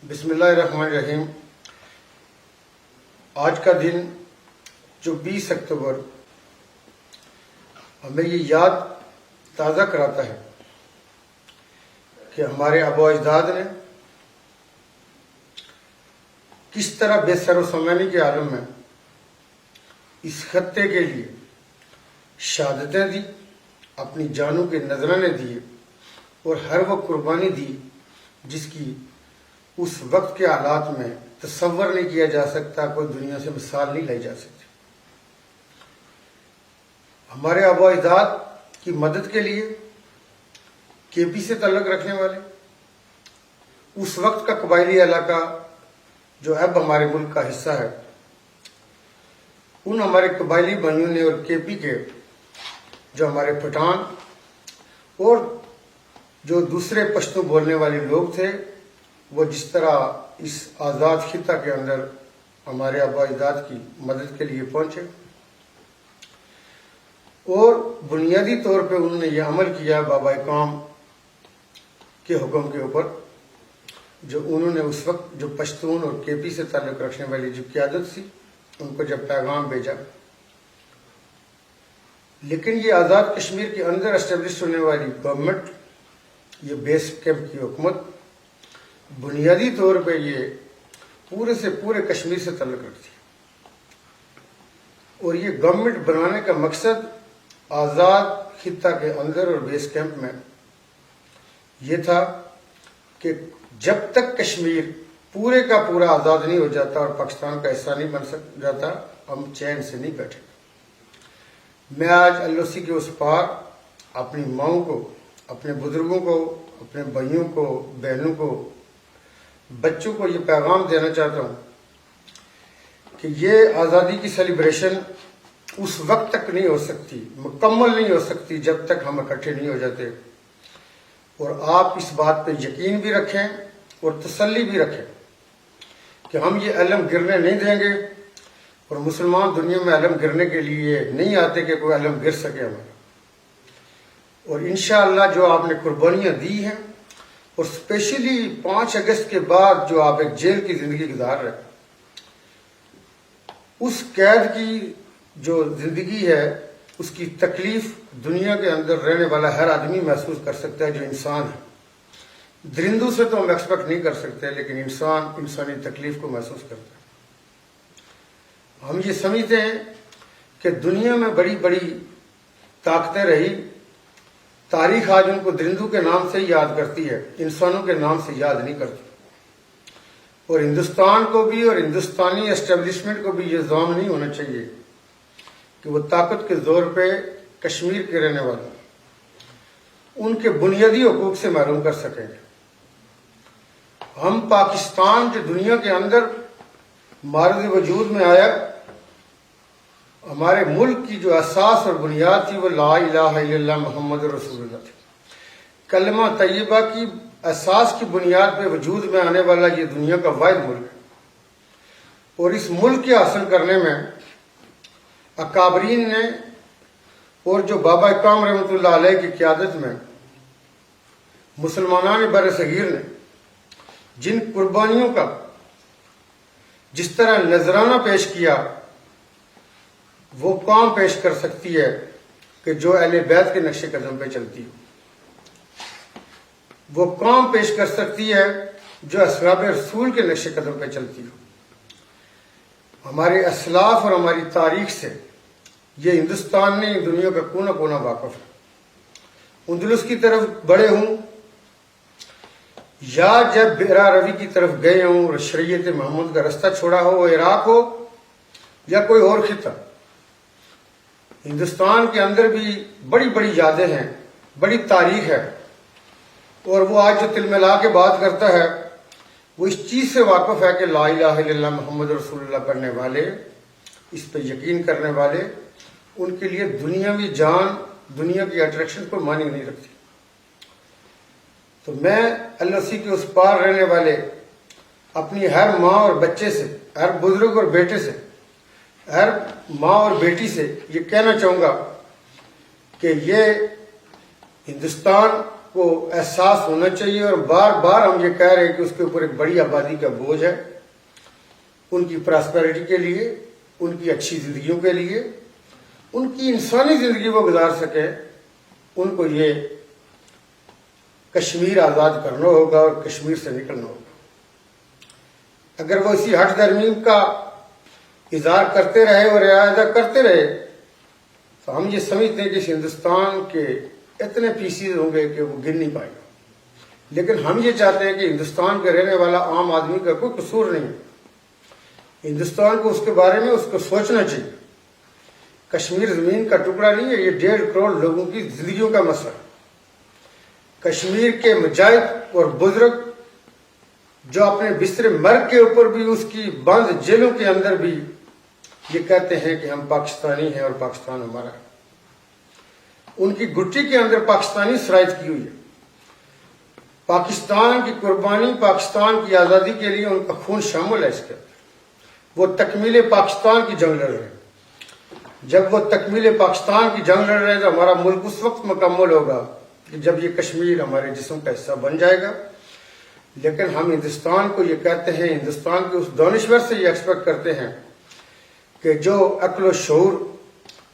بسم اللہ الرحمن الرحیم۔ آج کا دن جو 20 اکتوبر ہمیں یہ یاد تازہ کراتا ہے کہ ہمارے آباء و اجداد نے کس طرح بے سر و سامانی کے عالم میں اس خطے کے لیے شہادتیں دی، اپنی جانوں کے نذرانے دیے اور ہر وہ قربانی دی جس کی اس وقت کے حالات میں تصور نہیں کیا جا سکتا، کوئی دنیا سے مثال نہیں لائی جا سکتی۔ ہمارے آباء و اجداد کی مدد کے لیے کے پی سے تعلق رکھنے والے اس وقت کا قبائلی علاقہ جو اب ہمارے ملک کا حصہ ہے، ان ہمارے قبائلی بھائیوں نے اور کے پی کے جو ہمارے پٹھان اور جو دوسرے پشتو بولنے والے لوگ تھے، وہ جس طرح اس آزاد خطہ کے اندر ہمارے آباء و اجداد کی مدد کے لیے پہنچے اور بنیادی طور پہ انہوں نے یہ عمل کیا بابا قوم کے حکم کے اوپر، جو انہوں نے اس وقت جو پشتون اور کے پی سے تعلق رکھنے والی جو قیادت تھی ان کو جب پیغام بھیجا۔ لیکن یہ آزاد کشمیر کے اندر اسٹیبلش ہونے والی گورنمنٹ، یہ بیس کیمپ کی حکومت، بنیادی طور پہ یہ پورے سے پورے کشمیر سے تعلق رکھتی ہے اور یہ گورنمنٹ بنانے کا مقصد آزاد خطہ کے اندر اور بیس کیمپ میں یہ تھا کہ جب تک کشمیر پورے کا پورا آزاد نہیں ہو جاتا اور پاکستان کا حصہ نہیں بن جاتا، ہم چین سے نہیں بیٹھے۔ میں آج ایل او سی کے اس پار اپنی ماؤں کو، اپنے بزرگوں کو، اپنے بھائیوں کو، بہنوں کو، بچوں کو یہ پیغام دینا چاہتا ہوں کہ یہ آزادی کی سیلیبریشن اس وقت تک نہیں ہو سکتی، مکمل نہیں ہو سکتی جب تک ہم اکٹھے نہیں ہو جاتے۔ اور آپ اس بات پہ یقین بھی رکھیں اور تسلی بھی رکھیں کہ ہم یہ علم گرنے نہیں دیں گے، اور مسلمان دنیا میں علم گرنے کے لیے نہیں آتے کہ کوئی علم گر سکے ہمارا۔ اور انشاءاللہ جو آپ نے قربانیاں دی ہیں، اور اسپیشلی 5 اگست کے بعد جو آپ ایک جیل کی زندگی گزار رہے ہیں، اس قید کی جو زندگی ہے اس کی تکلیف دنیا کے اندر رہنے والا ہر آدمی محسوس کر سکتا ہے جو انسان ہے۔ درندوں سے تو ہم ایکسپیکٹ نہیں کر سکتے، لیکن انسان انسانی تکلیف کو محسوس کرتا ہے۔ ہم یہ سمجھتے ہیں کہ دنیا میں بڑی بڑی طاقتیں رہی، تاریخ آج ان کو درندوں کے نام سے یاد کرتی ہے، انسانوں کے نام سے یاد نہیں کرتی۔ اور ہندوستان کو بھی اور ہندوستانی اسٹیبلشمنٹ کو بھی یہ ظلم نہیں ہونا چاہیے کہ وہ طاقت کے زور پہ کشمیر کے رہنے والے ان کے بنیادی حقوق سے محروم کر سکیں۔ ہم پاکستان جو دنیا کے اندر معرض وجود میں آیا، ہمارے ملک کی جو اساس اور بنیاد تھی وہ لا الہ الا اللہ محمد رسول اللہ تھی۔ کلمہ طیبہ کی اساس کی بنیاد پہ وجود میں آنے والا یہ دنیا کا واحد ملک ہے، اور اس ملک کے حاصل کرنے میں اکابرین نے اور جو بابا قوم رحمۃ اللہ علیہ کی قیادت میں مسلمانان بر صغیر نے جن قربانیوں کا جس طرح نذرانہ پیش کیا، وہ قوم پیش کر سکتی ہے کہ جو اہل بیت کے نقش قدم پہ چلتی ہو، وہ قوم پیش کر سکتی ہے جو اصحاب رسول کے نقش قدم پہ چلتی ہو۔ ہمارے اسلاف اور ہماری تاریخ سے یہ ہندوستان نہیں، دنیا کا کونا کونا واقف ہے۔ اندلس کی طرف بڑے ہوں یا جب بیرا روی کی طرف گئے ہوں اور شریعت محمود کا رستہ چھوڑا ہو، وہ عراق ہو یا کوئی اور خطہ، ہندوستان کے اندر بھی بڑی بڑی یادیں ہیں، بڑی تاریخ ہے، اور وہ آج جو تل ملا کے بات کرتا ہے وہ اس چیز سے واقف ہے کہ لا الہ الا اللہ محمد رسول اللہ پڑھنے والے، اس پہ یقین کرنے والے، ان کے لیے دنیاوی جان، دنیا کی اٹریکشن کوئی معنی نہیں رکھتی۔ تو میں ایل او سی کے اس پار رہنے والے اپنی ہر ماں اور بچے سے، ہر بزرگ اور بیٹے سے، ہر ماں اور بیٹی سے یہ کہنا چاہوں گا کہ یہ ہندوستان کو احساس ہونا چاہیے، اور بار بار ہم یہ کہہ رہے ہیں کہ اس کے اوپر ایک بڑی آبادی کا بوجھ ہے، ان کی پراسپیرٹی کے لیے، ان کی اچھی زندگیوں کے لیے، ان کی انسانی زندگی وہ گزار سکے، ان کو یہ کشمیر آزاد کرنا ہوگا اور کشمیر سے نکلنا ہوگا۔ اگر وہ اسی ہٹ ترمیم کا اظہار کرتے رہے اور اعادہ کرتے رہے تو ہم یہ سمجھتے ہیں کہ اس ہندوستان کے اتنے پیسز ہوں گے کہ وہ گن نہیں پائے گا۔ لیکن ہم یہ چاہتے ہیں کہ ہندوستان کے رہنے والا عام آدمی کا کوئی قصور نہیں ہے، ہندوستان کو اس کے بارے میں اس کو سوچنا چاہیے۔ کشمیر زمین کا ٹکڑا نہیں ہے، یہ 1.5 کروڑ لوگوں کی زندگیوں کا مسئلہ ہے۔ کشمیر کے مجاہد اور بزرگ جو اپنے بستر مرگ کے اوپر بھی، اس کی بند جیلوں کے اندر بھی یہ کہتے ہیں کہ ہم پاکستانی ہیں اور پاکستان ہمارا ہے، ان کی گٹی کے اندر پاکستانی شرائط کی ہوئی ہے۔ پاکستان کی قربانی، پاکستان کی آزادی کے لیے ان کا خون شامل ہے اس کے اندر۔ وہ تکمیل پاکستان کی جنگ لڑ رہے ہیں۔ جب وہ تکمیل پاکستان کی جنگ لڑ رہے ہیں تو ہمارا ملک اس وقت مکمل ہوگا کہ جب یہ کشمیر ہمارے جسم کا حصہ بن جائے گا۔ لیکن ہم ہندوستان کو یہ کہتے ہیں، ہندوستان کے اس دانشور سے یہ ایکسپیکٹ کرتے ہیں کہ جو عقل و شعور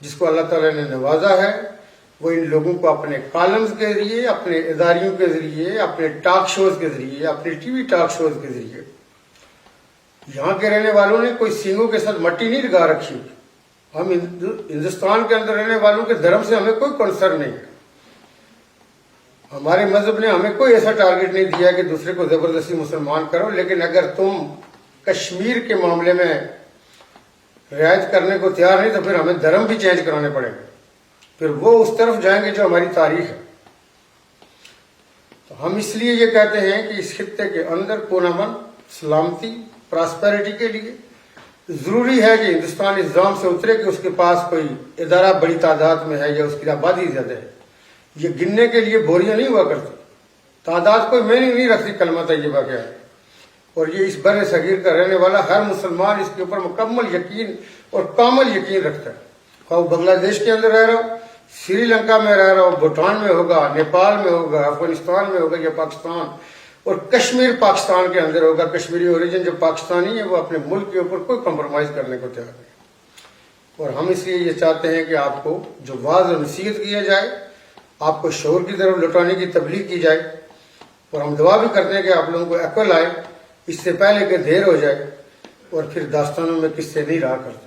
جس کو اللہ تعالیٰ نے نوازا ہے، وہ ان لوگوں کو اپنے کالمز کے ذریعے، اپنے اداریوں کے ذریعے، اپنے ٹاک شوز کے ذریعے، اپنے ٹی وی ٹاک شوز کے ذریعے، یہاں کے رہنے والوں نے کوئی سینگوں کے ساتھ مٹی نہیں لگا رکھی ہوئی۔ ہم ہندوستان کے اندر رہنے والوں کے دھرم سے ہمیں کوئی کنسرن نہیں ہے۔ ہمارے مذہب نے ہمیں کوئی ایسا ٹارگٹ نہیں دیا کہ دوسرے کو زبردستی مسلمان کرو، لیکن اگر تم کشمیر کے معاملے میں رعایت کرنے کو تیار نہیں تو پھر ہمیں دھرم بھی چینج کرانے پڑیں گے، پھر وہ اس طرف جائیں گے جو ہماری تاریخ ہے۔ تو ہم اس لیے یہ کہتے ہیں کہ اس خطے کے اندر پرامن سلامتی، پراسپیرٹی کے لیے ضروری ہے کہ ہندوستان اس نظام سے اترے کہ اس کے پاس کوئی ادارہ بڑی تعداد میں ہے یا اس کی آبادی زیادہ ہے۔ یہ گننے کے لیے بوریاں نہیں ہوا کرتی، تعداد کوئی معنی نہیں رکھتی، کلمہ طیبہ کیا ہے۔ اور یہ اس بر صغیر کا رہنے والا ہر مسلمان اس کے اوپر مکمل یقین اور کامل یقین رکھتا ہے، خواہ وہ بنگلہ دیش کے اندر رہ رہا ہو، سری لنکا میں رہ رہا ہو، بھوٹان میں ہوگا، نیپال میں ہوگا، افغانستان میں ہوگا یا پاکستان، اور کشمیر پاکستان کے اندر ہوگا۔ کشمیری اوریجن جو پاکستانی ہے وہ اپنے ملک کے اوپر کوئی کمپرومائز کرنے کو تیار نہیں۔ اور ہم اس لیے یہ چاہتے ہیں کہ آپ کو جو واعظ و نصیحت کیا جائے، آپ کو شعور کی طرف لوٹانے کی تبلیغ کی جائے، اور ہم دعا بھی کرتے ہیں کہ آپ لوگوں کو عقل آئے اس سے پہلے کہ دیر ہو جائے اور پھر داستانوں میں قصے نہیں رہا کرتے۔